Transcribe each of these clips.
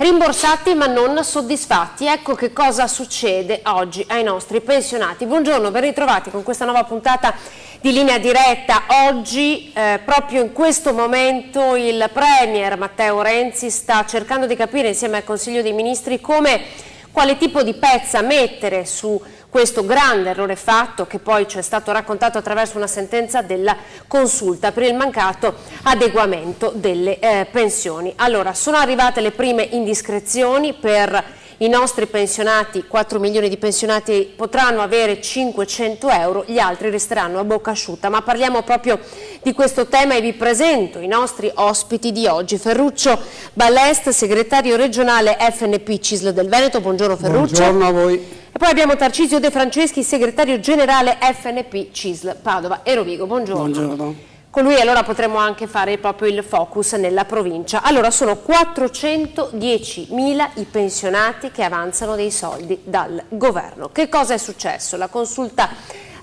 Rimborsati ma non soddisfatti, ecco che cosa succede oggi ai nostri pensionati. Buongiorno, ben ritrovati con questa nuova puntata di Linea Diretta. Oggi, proprio in questo momento, il Premier Matteo Renzi sta cercando di capire insieme al Consiglio dei Ministri quale tipo di pezza mettere su questo grande errore fatto, che poi ci è stato raccontato attraverso una sentenza della Consulta per il mancato adeguamento delle pensioni. Allora, sono arrivate le prime indiscrezioni per i nostri pensionati. 4 milioni di pensionati potranno avere 500 euro, gli altri resteranno a bocca asciutta. Ma parliamo proprio di questo tema e vi presento i nostri ospiti di oggi. Ferruccio Ballest, segretario regionale FNP CISL del Veneto. Buongiorno Ferruccio. Buongiorno a voi. E poi abbiamo Tarcisio De Franceschi, segretario generale FNP CISL Padova e Rovigo. Buongiorno. Buongiorno. Con lui allora potremo anche fare proprio il focus nella provincia. Allora, sono 410.000 i pensionati che avanzano dei soldi dal governo. Che cosa è successo? La Consulta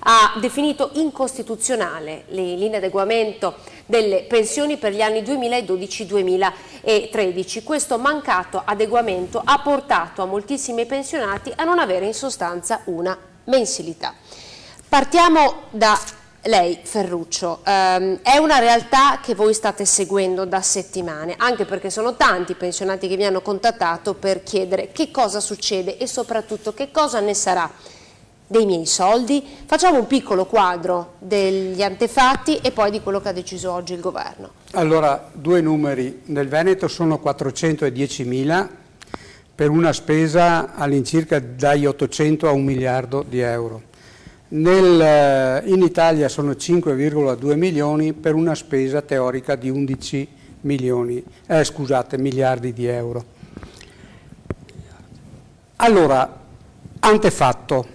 ha definito incostituzionale le linee di adeguamento delle pensioni per gli anni 2012-2013. Questo mancato adeguamento ha portato a moltissimi pensionati a non avere in sostanza una mensilità. Partiamo da lei, Ferruccio. È una realtà che voi state seguendo da settimane, anche perché sono tanti i pensionati che vi hanno contattato per chiedere che cosa succede e soprattutto che cosa ne sarà dei miei soldi. Facciamo un piccolo quadro degli antefatti e poi di quello che ha deciso oggi il governo. Allora, due numeri. Nel Veneto sono 410.000 per una spesa all'incirca dagli 800 a 1 miliardo di euro. In Italia sono 5,2 milioni per una spesa teorica di 11 miliardi di euro. Allora, antefatto,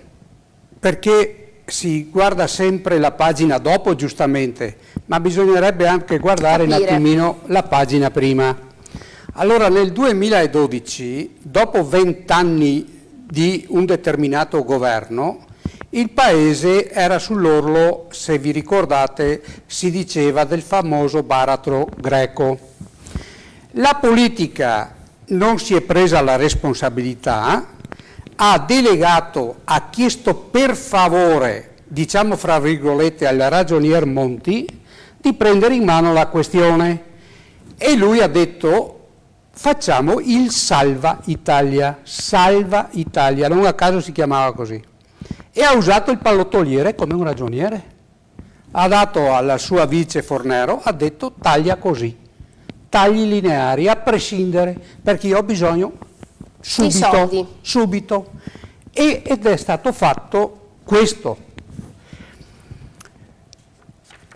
perché si guarda sempre la pagina dopo, giustamente, ma bisognerebbe anche guardare un attimino la pagina prima. Allora, nel 2012, dopo 20 anni di un determinato governo, il Paese era sull'orlo, se vi ricordate, si diceva del famoso baratro greco. La politica non si è presa la responsabilità, ha delegato, ha chiesto per favore, diciamo fra virgolette, al ragionier Monti di prendere in mano la questione e lui ha detto: facciamo il Salva Italia, non a caso si chiamava così. E ha usato il pallottoliere come un ragioniere. Ha dato alla sua vice Fornero, ha detto: taglia così, tagli lineari, a prescindere, perché io ho bisogno subito. Ed è stato fatto questo.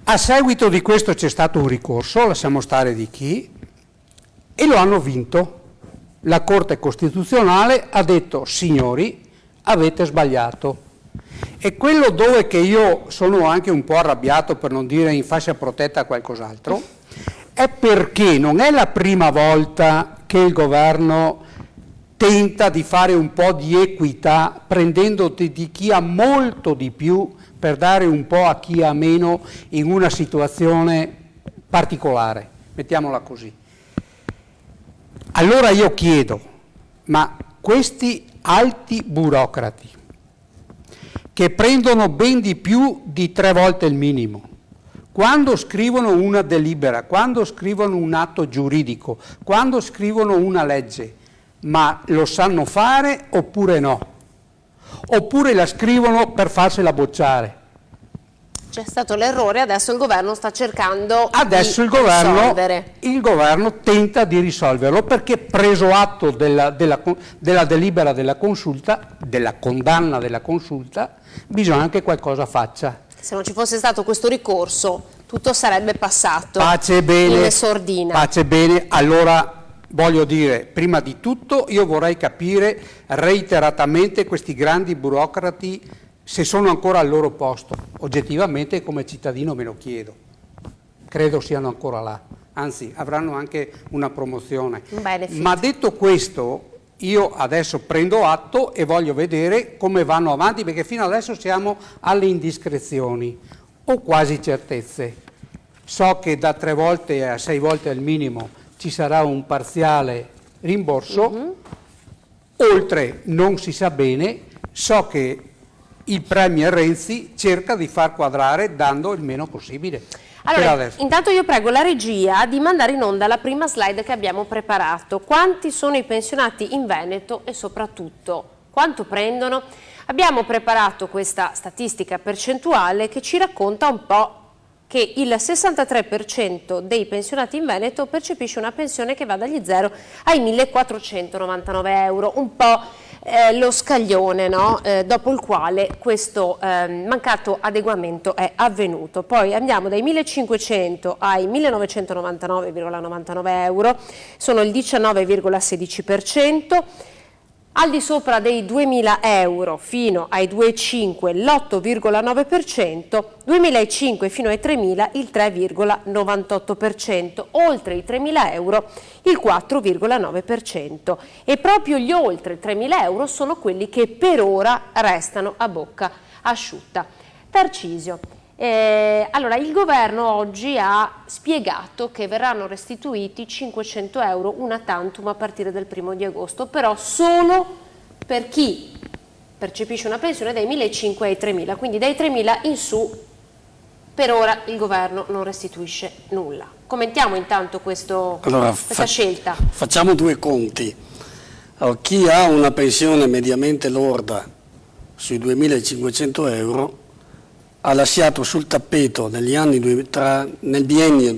A seguito di questo c'è stato un ricorso, lasciamo stare di chi, e lo hanno vinto. La Corte Costituzionale ha detto: signori, avete sbagliato. E quello dove che io sono anche un po' arrabbiato, per non dire in fascia protetta qualcos'altro, è perché non è la prima volta che il governo tenta di fare un po' di equità prendendo di chi ha molto di più per dare un po' a chi ha meno in una situazione particolare, mettiamola così. Allora io chiedo, ma questi alti burocrati che prendono ben di più di 3 volte il minimo, quando scrivono una delibera, quando scrivono un atto giuridico, quando scrivono una legge, ma lo sanno fare oppure no? Oppure la scrivono per farsela bocciare? C'è stato l'errore, adesso il governo sta cercando di risolvere. Il governo tenta di risolverlo perché, preso atto della delibera della consulta, della condanna della consulta, bisogna che qualcosa faccia. Se non ci fosse stato questo ricorso, tutto sarebbe passato in sordina. Pace bene, allora voglio dire, prima di tutto io vorrei capire reiteratamente questi grandi burocrati se sono ancora al loro posto. Oggettivamente come cittadino me lo chiedo, credo siano ancora là, anzi avranno anche una promozione. Ma detto questo, io adesso prendo atto e voglio vedere come vanno avanti, perché fino adesso siamo alle indiscrezioni o quasi certezze. So che da 3 volte a 6 volte al minimo ci sarà un parziale rimborso, oltre non si sa bene, so che il Premier Renzi cerca di far quadrare dando il meno possibile. Allora, intanto io prego la regia di mandare in onda la prima slide che abbiamo preparato. Quanti sono i pensionati in Veneto e soprattutto quanto prendono? Abbiamo preparato questa statistica percentuale che ci racconta un po' che il 63% dei pensionati in Veneto percepisce una pensione che va dagli 0 ai 1.499 euro, un po' lo scaglione, no? Dopo il quale questo mancato adeguamento è avvenuto. Poi andiamo dai 1.500 ai 1.999,99 euro, sono il 19,16%. Al di sopra dei 2.000 euro fino ai 2.500 l'8,9%, 2.500 fino ai 3.000 il 3,98%, oltre i 3.000 euro il 4,9%, e proprio gli oltre 3.000 euro sono quelli che per ora restano a bocca asciutta. Tarcisio. Allora, il governo oggi ha spiegato che verranno restituiti 500 euro una tantum a partire dal 1° di agosto, però solo per chi percepisce una pensione dai 1.500 ai 3.000, quindi dai 3.000 in su per ora il governo non restituisce nulla. Commentiamo intanto questa scelta. Facciamo due conti. Allora, chi ha una pensione mediamente lorda sui 2.500 euro ha lasciato sul tappeto negli anni nel biennio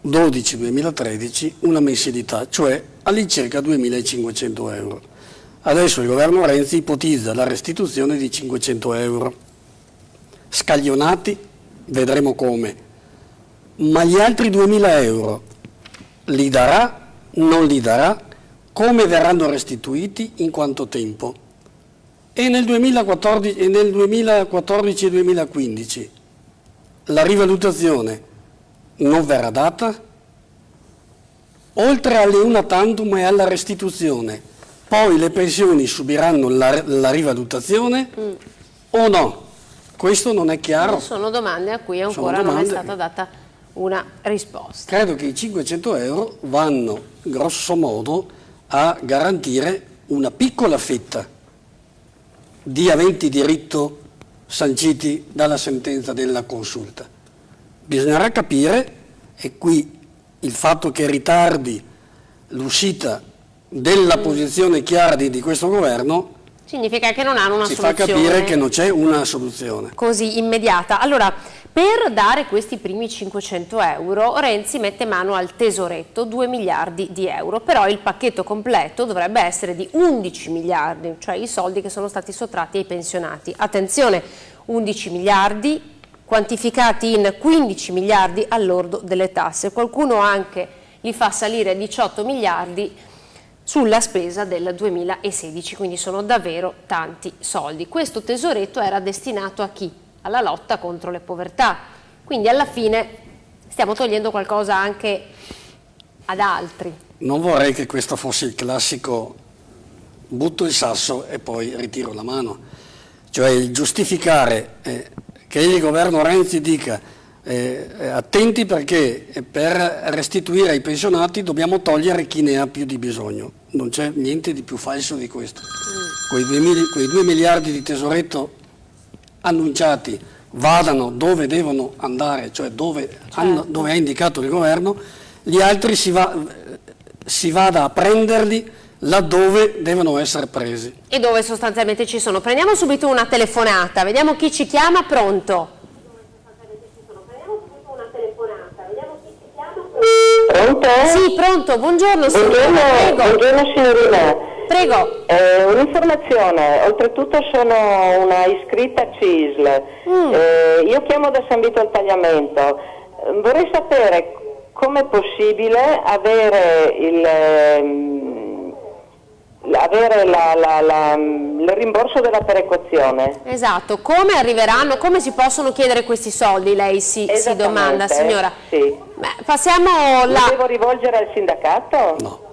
2012-2013 una mensilità, cioè all'incirca 2.500 euro. Adesso il governo Renzi ipotizza la restituzione di 500 euro. Scaglionati, vedremo come. Ma gli altri 2.000 euro li darà, non li darà, come verranno restituiti, in quanto tempo? E nel 2014 e nel 2015 la rivalutazione non verrà data, oltre alle una tantum e alla restituzione, poi le pensioni subiranno la rivalutazione o no? Questo non è chiaro. Sono domande a cui ancora non è stata data una risposta. Credo che i 500 euro vanno grosso modo a garantire una piccola fetta di aventi diritto sanciti dalla sentenza della consulta. Bisognerà capire, e qui il fatto che ritardi l'uscita della posizione chiara di questo governo significa che non hanno una soluzione. Ci fa capire che non c'è una soluzione così immediata. Allora, per dare questi primi 500 euro, Renzi mette mano al tesoretto, 2 miliardi di euro, però il pacchetto completo dovrebbe essere di 11 miliardi, cioè i soldi che sono stati sottratti ai pensionati. Attenzione, 11 miliardi quantificati in 15 miliardi al lordo delle tasse. Qualcuno anche li fa salire a 18 miliardi sulla spesa del 2016, quindi sono davvero tanti soldi. Questo tesoretto era destinato a chi? Alla lotta contro le povertà, quindi alla fine stiamo togliendo qualcosa anche ad altri. Non vorrei che questo fosse il classico butto il sasso e poi ritiro la mano, cioè il giustificare che il governo Renzi dica attenti perché per restituire ai pensionati dobbiamo togliere chi ne ha più di bisogno. Non c'è niente di più falso di questo. Quei 2 miliardi di tesoretto annunciati vadano dove devono andare, cioè dove ha indicato il governo, gli altri si vada a prenderli laddove devono essere presi. E dove sostanzialmente ci sono. Prendiamo subito una telefonata, vediamo chi ci chiama. Pronto? Pronto? Sì, pronto, buongiorno signorina, prego. Buongiorno signorina. Prego. Un'informazione, oltretutto sono una iscritta CISL, io chiamo da San Vito al Tagliamento, vorrei sapere com'è possibile avere il rimborso della perequazione. Esatto, come arriveranno, come si possono chiedere questi soldi, lei si domanda signora. Sì. Beh, passiamo la... Devo rivolgere al sindacato? No.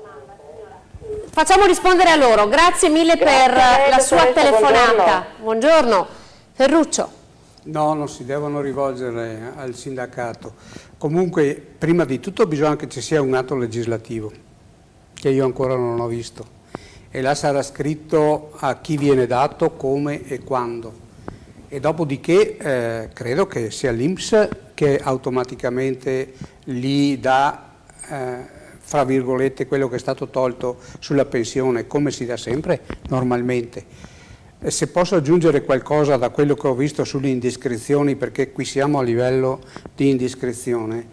Facciamo rispondere a loro, grazie mille per la sua telefonata. Buongiorno. Ferruccio. No, non si devono rivolgere al sindacato. Comunque, prima di tutto bisogna che ci sia un atto legislativo, che io ancora non ho visto, e là sarà scritto a chi viene dato, come e quando. E dopodiché credo che sia l'INPS che automaticamente gli dà, fra virgolette, quello che è stato tolto sulla pensione, come si dà sempre normalmente. E se posso aggiungere qualcosa da quello che ho visto sulle indiscrezioni, perché qui siamo a livello di indiscrezione,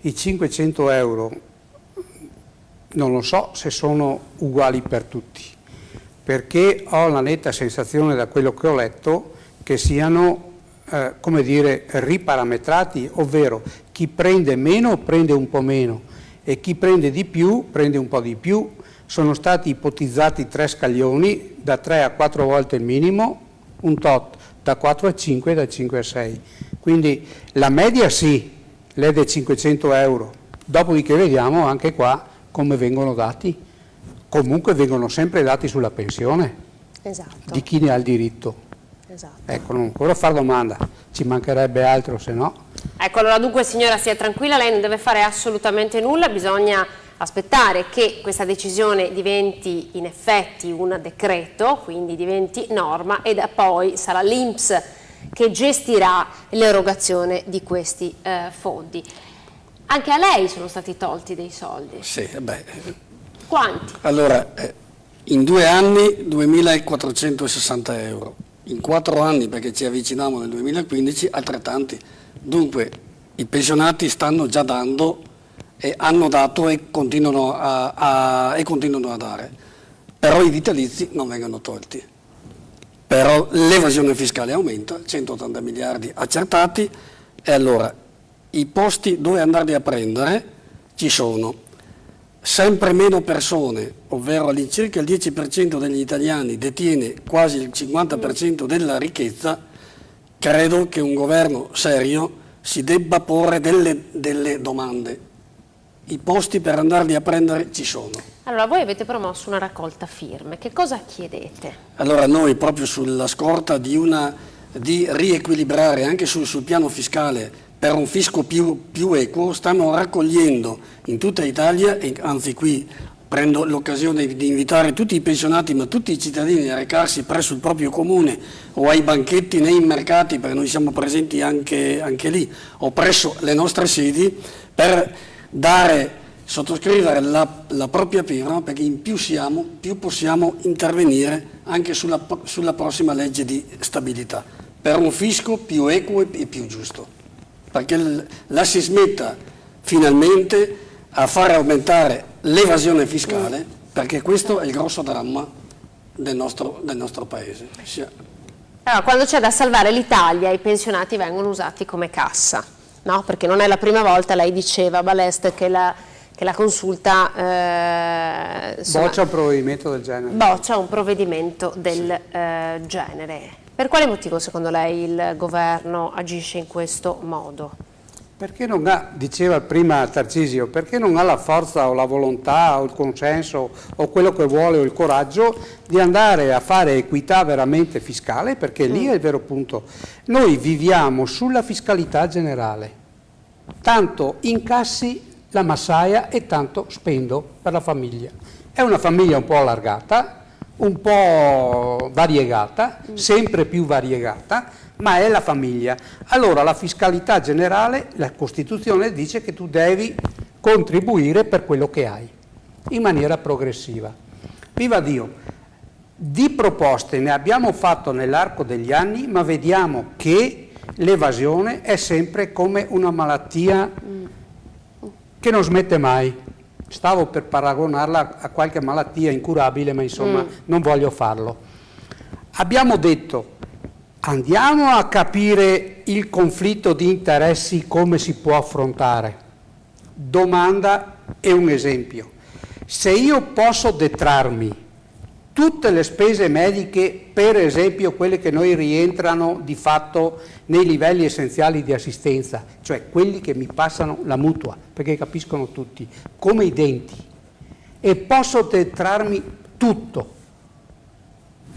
i 500 euro non lo so se sono uguali per tutti, perché ho la netta sensazione da quello che ho letto che siano, come dire, riparametrati, ovvero chi prende meno prende un po' meno e chi prende di più prende un po' di più. Sono stati ipotizzati 3 scaglioni, da 3 a 4 volte il minimo, un tot, da 4 a 5 e da 5 a 6. Quindi la media sì, lede 500 euro, dopodiché vediamo anche qua come vengono dati. Comunque vengono sempre dati sulla pensione, esatto, di chi ne ha il diritto. Esatto. Ecco, non ancora far domanda, ci mancherebbe altro se no. Ecco, allora dunque signora stia tranquilla, lei non deve fare assolutamente nulla, bisogna aspettare che questa decisione diventi in effetti un decreto, quindi diventi norma, e da poi sarà l'INPS che gestirà l'erogazione di questi fondi. Anche a lei sono stati tolti dei soldi? Sì, beh. Quanti? Allora, in 2 anni 2.460 euro, in 4 anni, perché ci avviciniamo nel 2015, altrettanti. Dunque i pensionati stanno già dando e hanno dato e continuano a dare, però i vitalizi non vengono tolti. Però l'evasione fiscale aumenta, 180 miliardi accertati, e allora i posti dove andarli a prendere ci sono. Sempre meno persone, ovvero all'incirca il 10% degli italiani detiene quasi il 50% della ricchezza. Credo che un governo serio si debba porre delle domande. I posti per andarli a prendere ci sono. Allora, voi avete promosso una raccolta firme, che cosa chiedete? Allora noi, proprio sulla scorta di riequilibrare anche sul piano fiscale per un fisco più equo, stiamo raccogliendo in tutta Italia, e anzi qui prendo l'occasione di invitare tutti i pensionati, ma tutti i cittadini a recarsi presso il proprio comune o ai banchetti nei mercati, perché noi siamo presenti anche lì, o presso le nostre sedi, per sottoscrivere la propria firma, perché in più siamo, più possiamo intervenire anche sulla prossima legge di stabilità, per un fisco più equo e più giusto, perché la si smetta finalmente a fare aumentare l'evasione fiscale, perché questo è il grosso dramma del nostro paese. Allora, quando c'è da salvare l'Italia, i pensionati vengono usati come cassa, no? Perché non è la prima volta, lei diceva, Balest, che la consulta boccia un provvedimento del genere. Boccia un provvedimento del genere. Per quale motivo secondo lei il governo agisce in questo modo? Perché non ha, diceva prima Tarcisio, perché non ha la forza o la volontà o il consenso o quello che vuole o il coraggio di andare a fare equità veramente fiscale, perché lì è il vero punto. Noi viviamo sulla fiscalità generale, tanto incassi la massaia e tanto spendo per la famiglia. È una famiglia un po' allargata, un po' variegata, sempre più variegata, ma è la famiglia. Allora la fiscalità generale, la Costituzione dice che tu devi contribuire per quello che hai, in maniera progressiva. Viva Dio! Di proposte ne abbiamo fatto nell'arco degli anni, ma vediamo che l'evasione è sempre come una malattia che non smette mai. Stavo per paragonarla a qualche malattia incurabile, ma insomma non voglio farlo. Abbiamo detto: andiamo a capire il conflitto di interessi, come si può affrontare. Domanda e un esempio. Se io posso detrarmi tutte le spese mediche, per esempio quelle che noi rientrano di fatto nei livelli essenziali di assistenza, cioè quelli che mi passano la mutua, perché capiscono tutti, come i denti, e posso detrarmi tutto,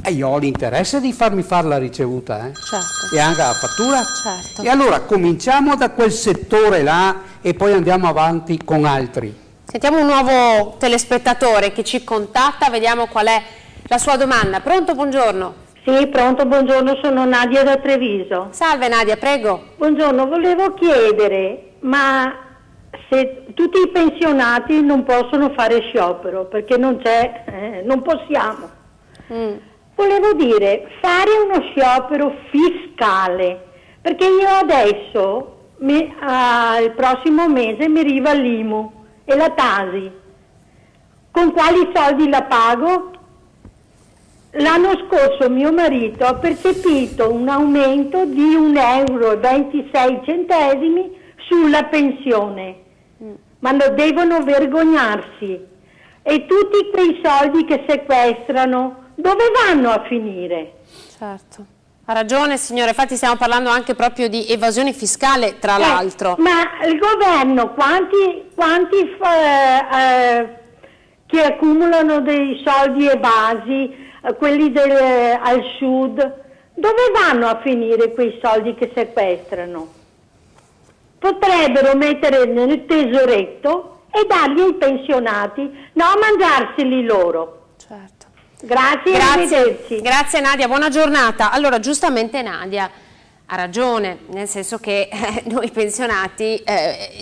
e io ho l'interesse di farmi fare la ricevuta, Certo. E anche la fattura. Certo. E allora cominciamo da quel settore là e poi andiamo avanti con altri. Sentiamo un nuovo telespettatore che ci contatta, vediamo qual è la sua domanda. Pronto, buongiorno. Sì, pronto, buongiorno, sono Nadia da Treviso. Salve Nadia, prego. Buongiorno, volevo chiedere, ma se tutti i pensionati non possono fare sciopero, perché non c'è, non possiamo. Volevo dire, fare uno sciopero fiscale, perché io adesso, il prossimo mese mi arriva l'IMU e la Tasi. Con quali soldi la pago? L'anno scorso mio marito ha percepito un aumento di 1,26 euro sulla pensione, ma devono vergognarsi. E tutti quei soldi che sequestrano, dove vanno a finire? Certo. Ha ragione signore, infatti stiamo parlando anche proprio di evasione fiscale, tra l'altro. Ma il governo, quanti che accumulano dei soldi evasi, quelli al sud, dove vanno a finire quei soldi che sequestrano? Potrebbero mettere nel tesoretto e darli ai pensionati, no a mangiarseli loro. Certo. Grazie, arrivederci. Grazie Nadia, buona giornata. Allora, giustamente Nadia ha ragione, nel senso che noi pensionati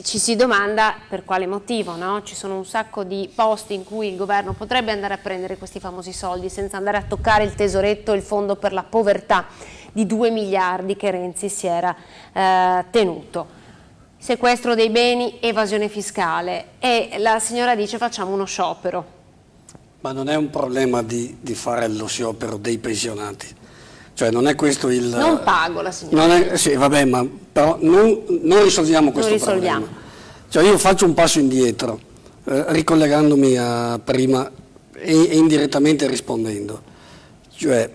ci si domanda per quale motivo, no? Ci sono un sacco di posti in cui il governo potrebbe andare a prendere questi famosi soldi senza andare a toccare il tesoretto, il fondo per la povertà di 2 miliardi che Renzi si era tenuto. Sequestro dei beni, evasione fiscale, e la signora dice facciamo uno sciopero. Ma non è un problema di fare lo sciopero dei pensionati, cioè non è questo il... Non pago la signora. Non è, sì, vabbè, ma però non risolviamo questo problema. Cioè io faccio un passo indietro, ricollegandomi a prima e indirettamente rispondendo. Cioè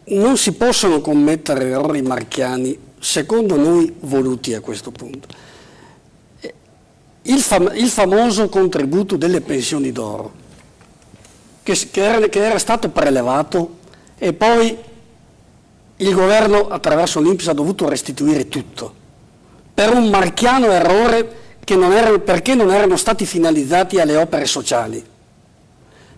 non si possono commettere errori marchiani, secondo noi, voluti a questo punto. Il famoso contributo delle pensioni d'oro, che era stato prelevato e poi il governo attraverso l'INPS ha dovuto restituire tutto per un marchiano errore perché non erano stati finalizzati alle opere sociali.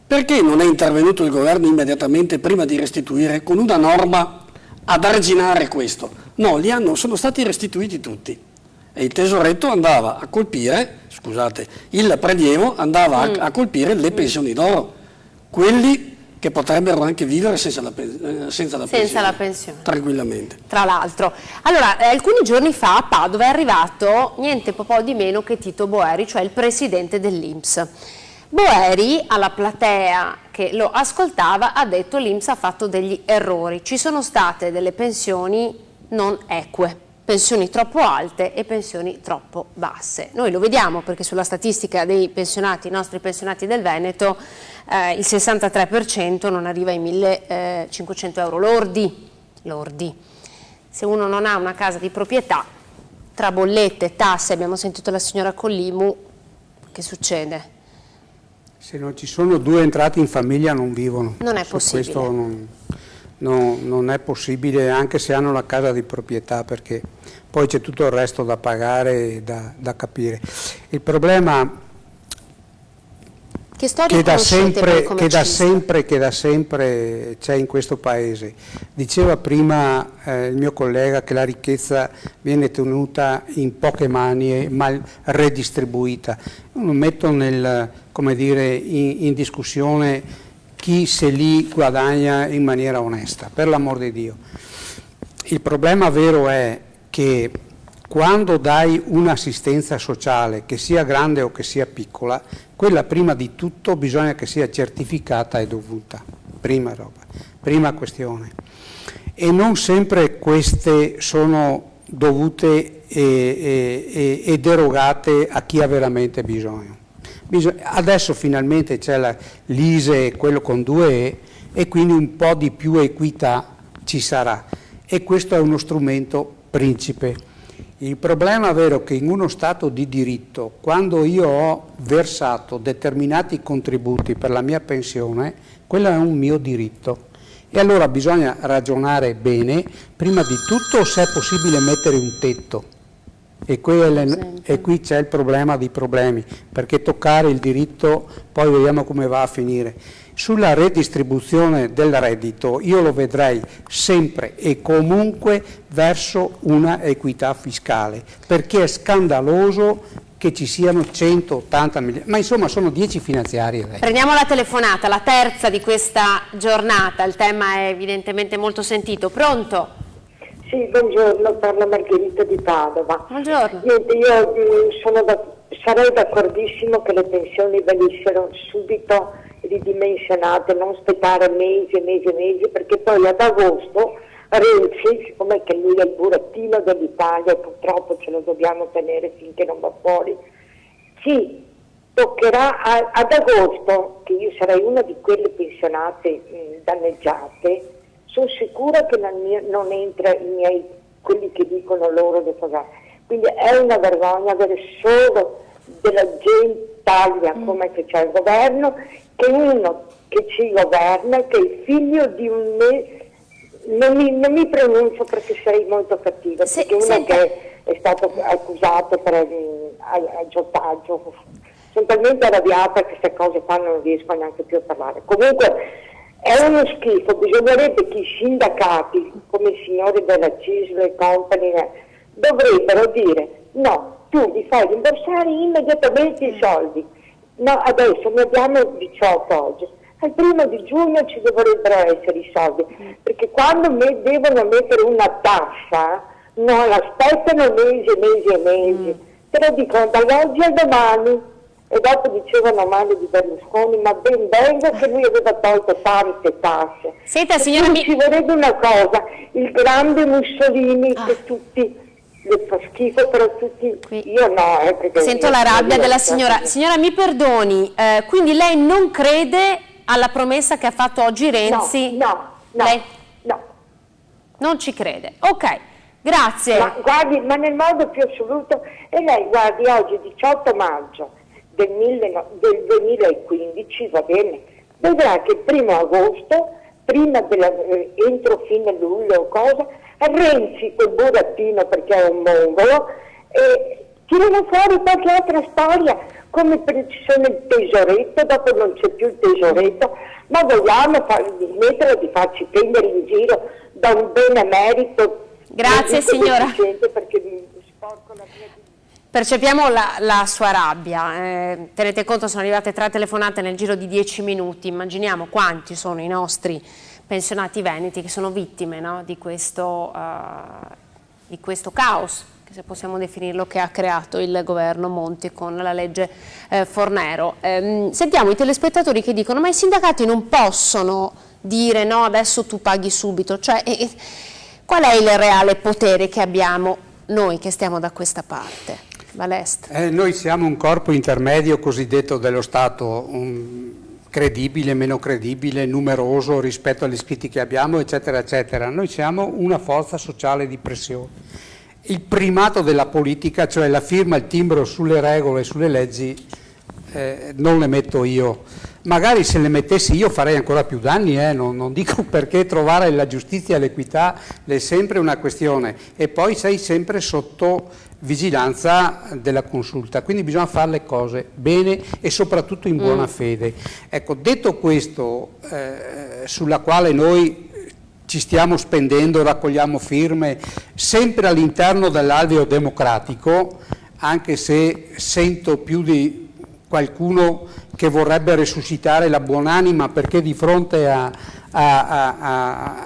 Perché non è intervenuto il governo immediatamente prima di restituire con una norma ad arginare questo? No, sono stati restituiti tutti e il tesoretto andava a colpire, scusate, il prelievo andava a colpire le pensioni d'oro, quelli che potrebbero anche vivere senza la pensione, tranquillamente. Tra l'altro. Allora, alcuni giorni fa a Padova è arrivato niente po' di meno che Tito Boeri, cioè il presidente dell'INPS. Boeri, alla platea che lo ascoltava, ha detto l'INPS ha fatto degli errori, ci sono state delle pensioni non eque, pensioni troppo alte e pensioni troppo basse. Noi lo vediamo perché sulla statistica dei pensionati, i nostri pensionati del Veneto, il 63% non arriva ai 1.500 euro lordi. Se uno non ha una casa di proprietà, tra bollette, tasse, abbiamo sentito la signora Collimu, che succede? Se non ci sono 2 entrate in famiglia non vivono. Non è possibile. Questo non è possibile, anche se hanno la casa di proprietà, perché poi c'è tutto il resto da pagare e da capire. Il problema che da sempre c'è in questo paese. Diceva prima il mio collega che la ricchezza viene tenuta in poche mani e mal redistribuita. Non metto in discussione chi se li guadagna in maniera onesta, per l'amor di Dio. Il problema vero è che quando dai un'assistenza sociale, che sia grande o che sia piccola, quella prima di tutto bisogna che sia certificata e dovuta, prima questione. E non sempre queste sono dovute e derogate a chi ha veramente bisogno. Adesso finalmente c'è l'ISE, quello con 2E, e quindi un po' di più equità ci sarà, e questo è uno strumento principe. Il problema vero è che in uno Stato di diritto, quando io ho versato determinati contributi per la mia pensione, quello è un mio diritto. E allora bisogna ragionare bene, prima di tutto se è possibile mettere un tetto. E qui c'è il problema dei problemi, perché toccare il diritto, poi vediamo come va a finire. Sulla redistribuzione del reddito io lo vedrei sempre e comunque verso una equità fiscale, perché è scandaloso che ci siano 180 miliardi, ma insomma sono 10 finanziarie. Prendiamo la telefonata, la terza di questa giornata, il tema è evidentemente molto sentito. Pronto? Sì, buongiorno, parla Margherita di Padova. Buongiorno. Niente, io sarei d'accordissimo che le pensioni venissero subito ridimensionate, non aspettare mesi e mesi e mesi, perché poi ad agosto Renzi, siccome che lui è il burattino dell'Italia e purtroppo ce lo dobbiamo tenere finché non va fuori, ci toccherà ad agosto, che io sarei una di quelle pensionate danneggiate, sono sicura che non entra quelli che dicono loro di pagare. Quindi è una vergogna avere solo della gente Italia come che c'è il governo, che uno che ci governa, che è il figlio di un non mi pronuncio perché sarei molto cattiva, perché uno che è stato accusato per aggiotaggio, sono talmente arrabbiata che queste cose qua non riesco neanche più a parlare. Comunque è uno schifo, bisognerebbe che i sindacati, come i signori della CISL e compagni, dovrebbero dire no, tu li fai rimborsare immediatamente i soldi. No, adesso ne abbiamo 18 oggi. Al 1° giugno ci dovrebbero essere i soldi, perché quando devono mettere una tassa non aspettano mesi e mesi e mesi, te lo dicono dall'oggi al domani. E dopo dicevano male di Berlusconi, ma ben venga che lui aveva tolto tante tasse. Senta, signora, ci vorrebbe una cosa, il grande Mussolini che tutti le fa schifo, però tutti io no. Sento la rabbia della signora. Signora, mi perdoni, quindi lei non crede alla promessa che ha fatto oggi Renzi? No. Non ci crede. Ok, grazie. Ma guardi, ma nel modo più assoluto, e lei guardi oggi 18 maggio del 2015, va bene, vedrà che il 1° agosto, entro fine luglio o cosa, Renzi, quel burattino perché è un mongolo, tirano fuori qualche altra storia, come ci sono il tesoretto, dopo non c'è più il tesoretto, ma vogliamo smettere di farci prendere in giro da un benemerito. Grazie signora. Perché mi sporco la mia... Percepiamo la sua rabbia, tenete conto sono arrivate 3 telefonate nel giro di 10 minuti, immaginiamo quanti sono i nostri pensionati veneti che sono vittime, no, di questo caos, che se possiamo definirlo, che ha creato il governo Monti con la legge Fornero. Sentiamo i telespettatori che dicono ma i sindacati non possono dire no adesso tu paghi subito, cioè qual è il reale potere che abbiamo noi che stiamo da questa parte? Valest. Noi siamo un corpo intermedio cosiddetto dello Stato, credibile, meno credibile, numeroso rispetto agli iscritti che abbiamo, eccetera, eccetera. Noi siamo una forza sociale di pressione. Il primato della politica, cioè la firma, il timbro sulle regole, sulle leggi, non le metto io. Magari se le mettessi io farei ancora più danni, non dico perché trovare la giustizia e l'equità è sempre una questione e poi sei sempre sotto vigilanza della consulta, quindi bisogna fare le cose bene e soprattutto in buona fede. Ecco, detto questo, sulla quale noi ci stiamo spendendo, raccogliamo firme, sempre all'interno dell'alveo democratico, anche se sento più di qualcuno che vorrebbe resuscitare la buonanima perché di fronte a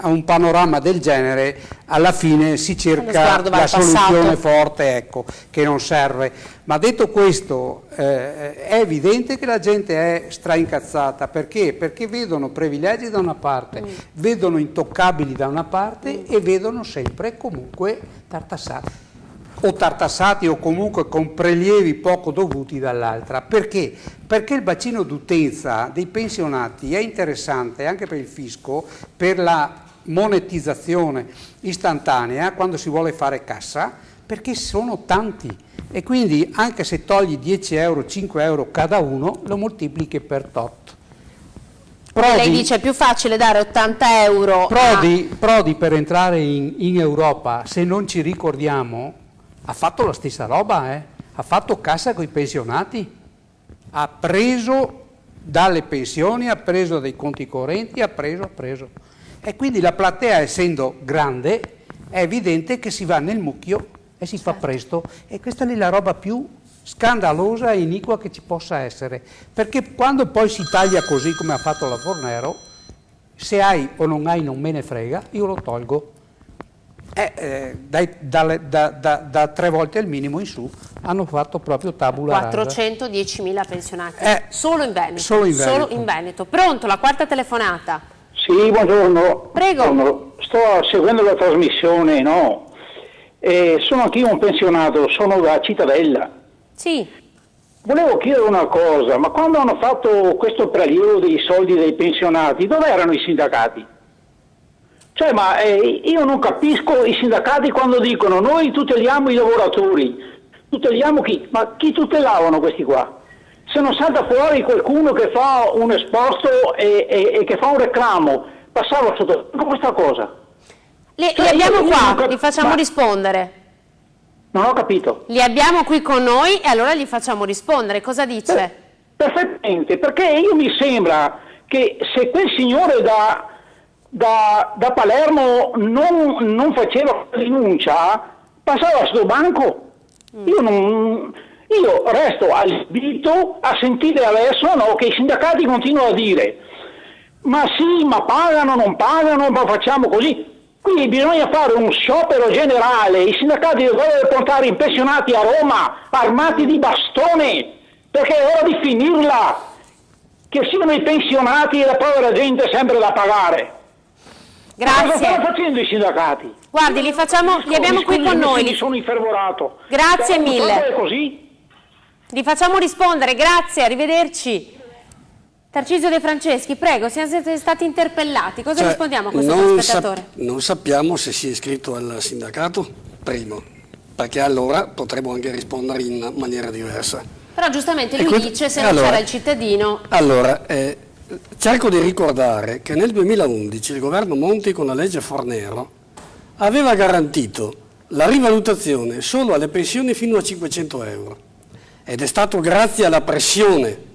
un panorama del genere alla fine si cerca la soluzione forte, ecco, che non serve. Ma detto questo è evidente che la gente è straincazzata. Perché? Perché vedono privilegi da una parte, vedono intoccabili da una parte e vedono sempre e comunque tartassati. O tartassati o comunque con prelievi poco dovuti dall'altra. Perché? Perché il bacino d'utenza dei pensionati è interessante anche per il fisco, per la monetizzazione istantanea quando si vuole fare cassa, perché sono tanti e quindi anche se togli 10 euro, 5 euro cada uno, lo moltiplichi per tot. Lei dice è più facile dare 80 euro Prodi per entrare in Europa, se non ci ricordiamo, ha fatto la stessa roba, ha fatto cassa con i pensionati, ha preso dalle pensioni, ha preso dai conti correnti, ha preso. E quindi la platea, essendo grande, è evidente che si va nel mucchio e si fa presto, e questa è la roba più scandalosa e iniqua che ci possa essere, perché quando poi si taglia così come ha fatto la Fornero, se hai o non hai non me ne frega, io lo tolgo. Da 3 volte il minimo in su hanno fatto proprio tabula rasa. 410.000 pensionati, solo in Veneto. Solo in Veneto. Pronto, la quarta telefonata. Sì, buongiorno. Prego. Buongiorno. Sto seguendo la trasmissione, no? Sono anch'io un pensionato, sono da Cittadella. Sì. Volevo chiedere una cosa, ma quando hanno fatto questo prelievo dei soldi dei pensionati, dove erano i sindacati? Cioè, ma io non capisco i sindacati quando dicono noi tuteliamo i lavoratori, tuteliamo chi? Ma chi tutelavano questi qua? Se non salta fuori qualcuno che fa un esposto e che fa un reclamo, passava sotto questa cosa. Li abbiamo qua, li facciamo rispondere. Non ho capito. Li abbiamo qui con noi e allora gli facciamo rispondere. Cosa dice? Perfettamente, perché io mi sembra che se quel signore da Palermo non faceva rinuncia, passava sul banco. Io resto allibito a sentire adesso che i sindacati continuano a dire ma sì, ma pagano, non pagano, ma facciamo così. Quindi bisogna fare un sciopero generale, i sindacati dovrebbero portare i pensionati a Roma armati di bastone, perché è ora di finirla, che siano i pensionati e la povera gente sempre da pagare. Grazie. Ma cosa stanno facendo i sindacati? Guardi, li abbiamo qui con noi. Mi sono infervorato. Grazie mille. È così? Li facciamo rispondere, grazie, arrivederci. Tarcisio De Franceschi, prego, siamo stati interpellati, cosa rispondiamo a questo telespettatore? Non sappiamo se si è iscritto al sindacato, primo, perché allora potremmo anche rispondere in maniera diversa. Però giustamente lui dice se non c'era il cittadino. Allora, cerco di ricordare che nel 2011 il governo Monti con la legge Fornero aveva garantito la rivalutazione solo alle pensioni fino a 500 euro ed è stato grazie alla pressione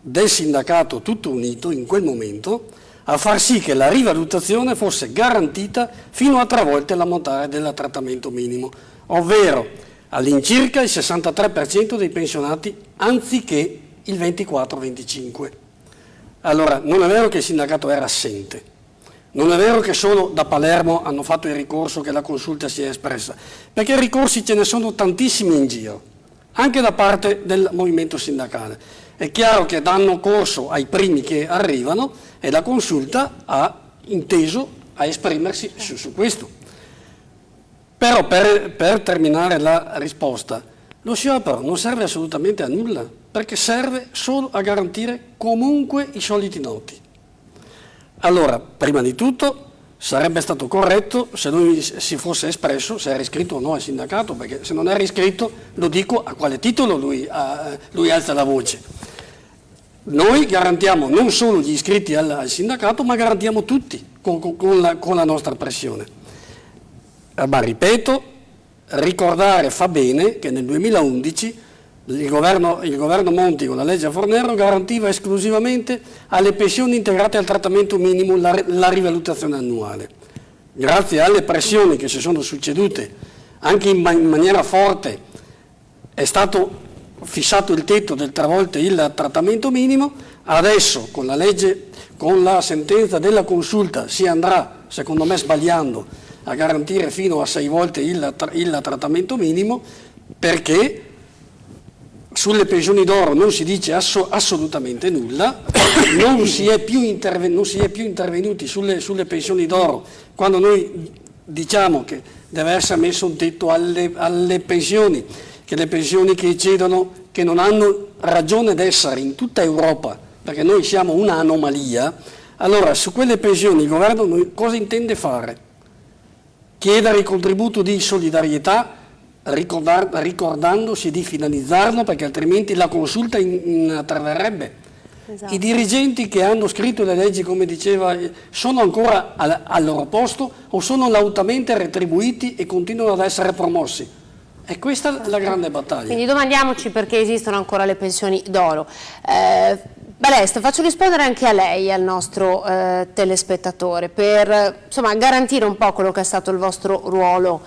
del sindacato tutto unito in quel momento a far sì che la rivalutazione fosse garantita fino a 3 volte l'ammontare del trattamento minimo, ovvero all'incirca il 63% dei pensionati anziché il 24-25%. Allora, non è vero che il sindacato era assente, non è vero che solo da Palermo hanno fatto il ricorso, che la consulta si è espressa, perché ricorsi ce ne sono tantissimi in giro, anche da parte del movimento sindacale. È chiaro che danno corso ai primi che arrivano e la consulta ha inteso a esprimersi su questo. Però per terminare la risposta, lo sciopero non serve assolutamente a nulla, perché serve solo a garantire comunque i soliti noti. Allora, prima di tutto, sarebbe stato corretto se lui si fosse espresso, se era iscritto o no al sindacato, perché se non era iscritto, lo dico, a quale titolo lui alza la voce. Noi garantiamo non solo gli iscritti al sindacato, ma garantiamo tutti con la nostra pressione. Ma ripeto, ricordare fa bene che nel 2011 il governo Monti con la legge Fornero garantiva esclusivamente alle pensioni integrate al trattamento minimo la rivalutazione annuale. Grazie alle pressioni che si sono succedute anche in maniera forte è stato fissato il tetto del 3 volte il trattamento minimo. Adesso con la legge, con la sentenza della consulta si andrà, secondo me sbagliando, a garantire fino a 6 volte il trattamento minimo, perché sulle pensioni d'oro non si dice assolutamente nulla, non si è più intervenuti sulle pensioni d'oro quando noi diciamo che deve essere messo un tetto alle pensioni, che le pensioni che eccedono, che non hanno ragione d'essere in tutta Europa, perché noi siamo un'anomalia. Allora su quelle pensioni il governo cosa intende fare? Chiedere il contributo di solidarietà, ricordandosi di finalizzarlo, perché altrimenti la consulta interverrebbe. Esatto. I dirigenti che hanno scritto le leggi, come diceva, sono ancora al loro posto o sono lautamente retribuiti e continuano ad essere promossi? E questa è la grande battaglia. Quindi domandiamoci perché esistono ancora le pensioni d'oro. Balestra, faccio rispondere anche a lei, al nostro telespettatore, per insomma, garantire un po' quello che è stato il vostro ruolo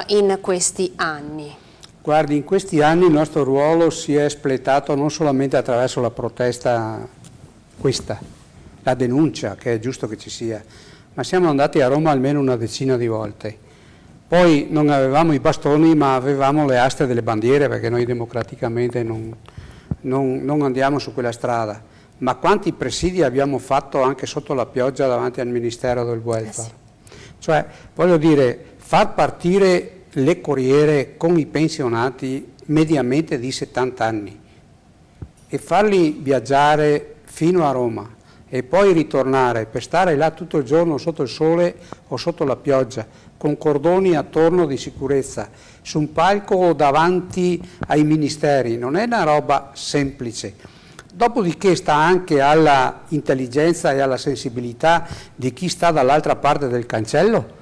in questi anni. Guardi, in questi anni il nostro ruolo si è espletato non solamente attraverso la protesta, questa, la denuncia, che è giusto che ci sia, ma siamo andati a Roma almeno una decina di volte. Poi non avevamo i bastoni, ma avevamo le aste delle bandiere, perché noi democraticamente non andiamo su quella strada. Ma quanti presidi abbiamo fatto anche sotto la pioggia davanti al Ministero del Welfare? Cioè, voglio dire, far partire le corriere con i pensionati mediamente di 70 anni e farli viaggiare fino a Roma e poi ritornare per stare là tutto il giorno sotto il sole o sotto la pioggia, con cordoni attorno di sicurezza, su un palco davanti ai ministeri, non è una roba semplice. Dopodiché sta anche alla intelligenza e alla sensibilità di chi sta dall'altra parte del cancello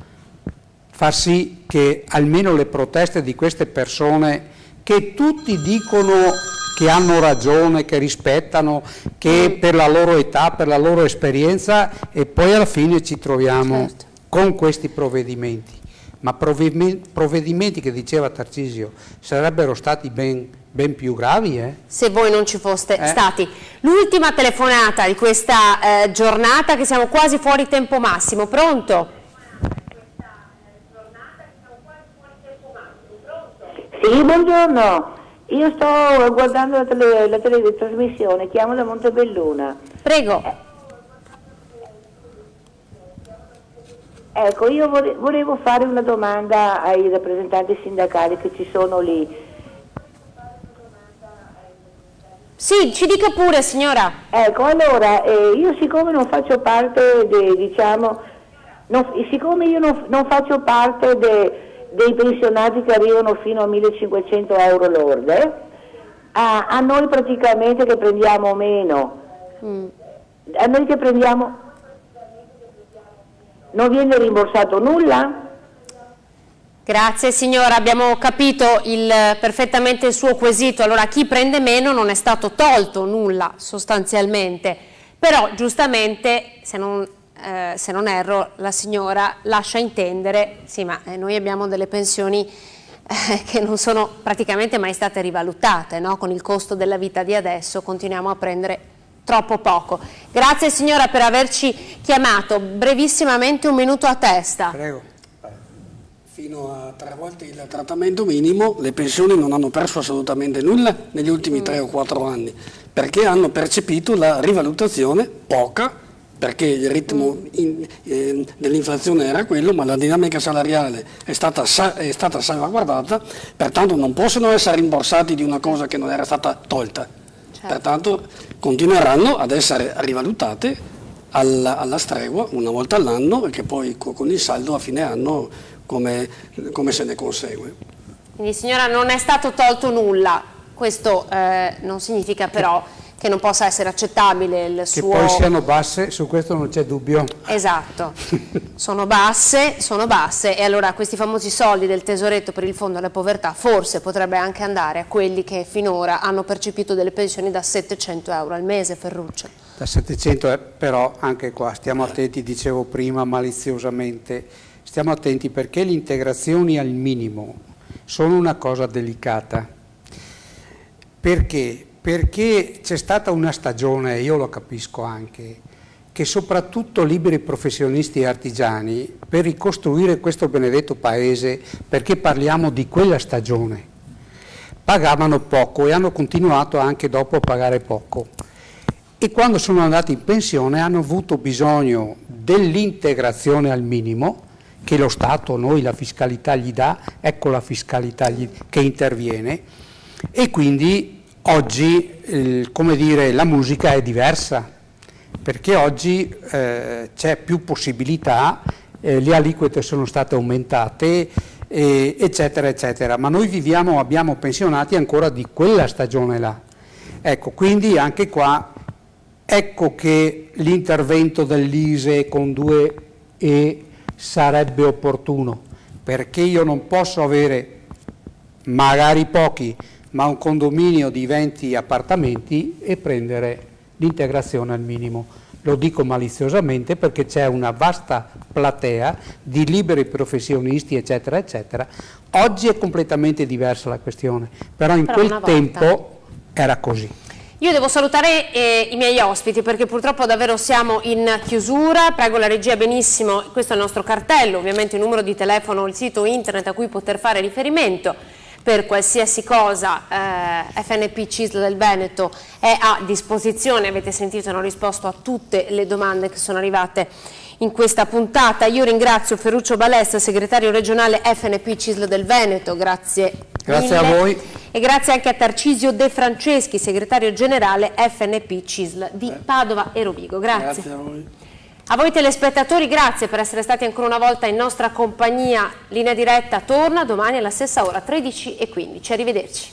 far sì che almeno le proteste di queste persone, che tutti dicono che hanno ragione, che rispettano, che per la loro età, per la loro esperienza, e poi alla fine ci troviamo con questi provvedimenti. Ma provvedimenti che diceva Tarcisio sarebbero stati ben più gravi. Se voi non ci foste stati. L'ultima telefonata di questa giornata, che siamo quasi fuori tempo massimo. Pronto? Sì, buongiorno. Io sto guardando la teletrasmissione, chiamo da Montebelluna. Prego. Ecco, io volevo fare una domanda ai rappresentanti sindacali che ci sono lì. Sì, ci dica pure, signora. Ecco, allora, io siccome non faccio parte, siccome io non faccio parte dei pensionati che arrivano fino a 1.500 euro lorde, a noi praticamente che prendiamo meno, a noi che prendiamo, non viene rimborsato nulla? Grazie signora, abbiamo capito perfettamente il suo quesito. Allora, chi prende meno non è stato tolto nulla sostanzialmente, però giustamente, se non erro, la signora lascia intendere, sì, ma noi abbiamo delle pensioni che non sono praticamente mai state rivalutate, no? Con il costo della vita di adesso continuiamo a prendere troppo poco. Grazie signora per averci chiamato. Brevissimamente, un minuto a testa. Prego. Fino a 3 volte il trattamento minimo le pensioni non hanno perso assolutamente nulla negli ultimi 3 o 4 anni, perché hanno percepito la rivalutazione poca, perché il ritmo dell'inflazione era quello, ma la dinamica salariale è stata salvaguardata, pertanto non possono essere rimborsati di una cosa che non era stata tolta. Certo. Pertanto continueranno ad essere rivalutate alla stregua una volta all'anno, e che poi con il saldo a fine anno come se ne consegue. Quindi signora, non è stato tolto nulla, questo non significa però che non possa essere accettabile il suo... Che poi siano basse, su questo non c'è dubbio. Esatto, sono basse, e allora questi famosi soldi del tesoretto per il fondo alla povertà forse potrebbe anche andare a quelli che finora hanno percepito delle pensioni da 700 euro al mese, Ferruccio. Da 700, però anche qua stiamo attenti, dicevo prima maliziosamente, stiamo attenti perché le integrazioni al minimo sono una cosa delicata. Perché? Perché c'è stata una stagione, io lo capisco anche, che soprattutto liberi professionisti e artigiani, per ricostruire questo benedetto paese, perché parliamo di quella stagione, pagavano poco e hanno continuato anche dopo a pagare poco. E quando sono andati in pensione hanno avuto bisogno dell'integrazione al minimo, che lo Stato, noi, la fiscalità gli dà, ecco la fiscalità che interviene, e quindi oggi, come dire, la musica è diversa, perché oggi c'è più possibilità, le aliquote sono state aumentate, eccetera, eccetera, ma noi abbiamo pensionati ancora di quella stagione là. Ecco, quindi anche qua, ecco che l'intervento dell'ISEE con 2E sarebbe opportuno, perché io non posso avere magari pochi, ma un condominio di 20 appartamenti e prendere l'integrazione al minimo. Lo dico maliziosamente perché c'è una vasta platea di liberi professionisti, eccetera, eccetera. Oggi è completamente diversa la questione, però in quel tempo era così. Io devo salutare i miei ospiti perché purtroppo davvero siamo in chiusura. Prego la regia, benissimo, questo è il nostro cartello, ovviamente il numero di telefono, il sito internet a cui poter fare riferimento per qualsiasi cosa. FNP CISL del Veneto è a disposizione, avete sentito, hanno risposto a tutte le domande che sono arrivate in questa puntata. Io ringrazio Ferruccio Balestra, segretario regionale FNP CISL del Veneto, grazie mille. A voi. E grazie anche a Tarcisio De Franceschi, segretario generale FNP CISL di Padova e Rovigo. Grazie. Grazie a voi. A voi telespettatori, grazie per essere stati ancora una volta in nostra compagnia. Linea Diretta torna domani alla stessa ora, 13:15. Arrivederci.